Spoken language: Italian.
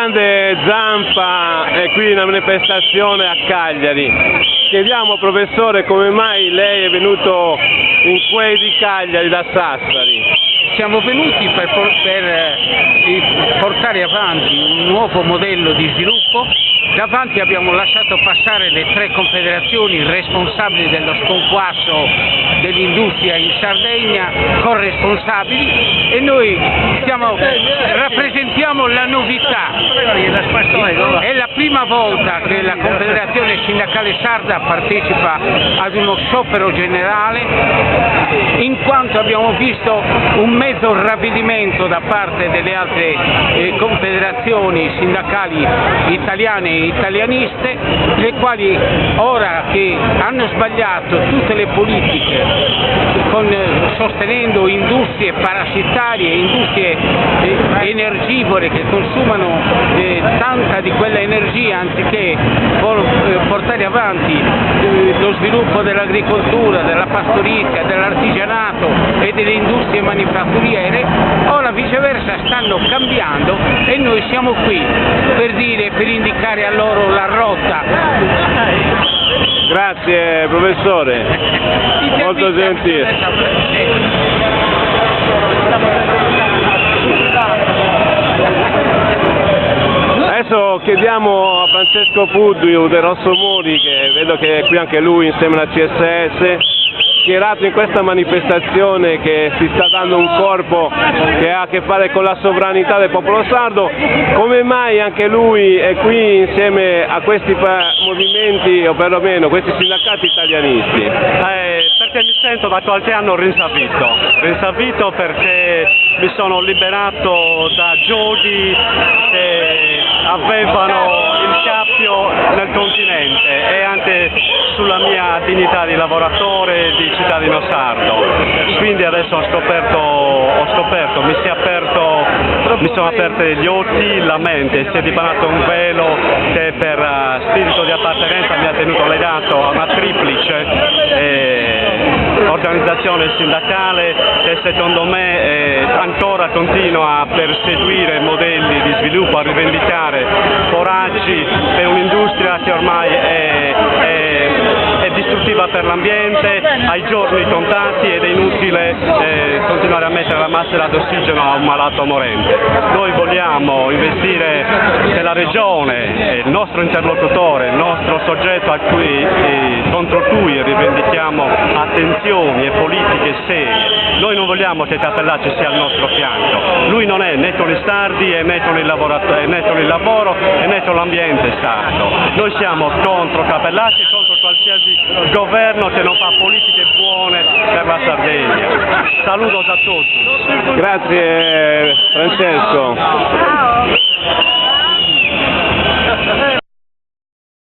grande Zampa è qui in una manifestazione a Cagliari. Chiediamo, professore, come mai lei è venuto in quei di Cagliari da Sassari? Siamo venuti per portare avanti un nuovo modello di sviluppo. Davanti abbiamo lasciato passare le 3 confederazioni responsabili dello sconquasso dell'industria in Sardegna, corresponsabili, e noi rappresentiamo la novità. È la prima volta che la Confederazione Sindacale Sarda partecipa ad uno sciopero generale, in quanto abbiamo visto un mezzo ravvedimento da parte delle altre confederazioni sindacali italiane e italianiste, le quali ora che hanno sbagliato tutte le politiche sostenendo industrie parassitarie, industrie energivore che consumano tanta di quella energia anziché portare avanti lo sviluppo dell'agricoltura, della pastorizia, dell'artigianato e delle industrie manifatturiere, ora viceversa stanno cambiando e noi siamo qui per indicare a loro la rotta. Grazie professore, molto gentile. Adesso chiediamo a Francesco Puddu del Rosso Mori, che vedo che è qui anche lui insieme alla CSS, schierato in questa manifestazione che si sta dando un corpo che ha a che fare con la sovranità del popolo sardo. Come mai anche lui è qui insieme a questi movimenti, o perlomeno questi sindacati italianisti? Perché mi sento da qualche anno rinsavito perché mi sono liberato da giochi che avevano il cappio nel continente e anche sulla mia dignità di lavoratore e di cittadino sardo. Quindi adesso ho scoperto, mi sono aperte gli occhi, la mente, si è dipanato un velo che per spirito di appartenenza mi ha tenuto legato a una triplice organizzazione sindacale che secondo me ancora continua a perseguire modelli di sviluppo, a rivendicare foraggi per un'industria che ormai è distruttiva per l'ambiente, ha i giorni contati ed è inutile continuare a mettere la maschera d'ossigeno a un malato morente. Noi vogliamo investire nella regione, il nostro interlocutore, il nostro soggetto contro cui rivendichiamo attenzioni e politiche serie. Noi non vogliamo che Cappellacci sia al nostro fianco. Lui non è né con i sardi né con il lavoro e né con l'ambiente sardo. Noi siamo contro Cappellacci e contro qualsiasi governo che non fa politiche buone per la Sardegna. Saluto a tutti. Grazie Francesco.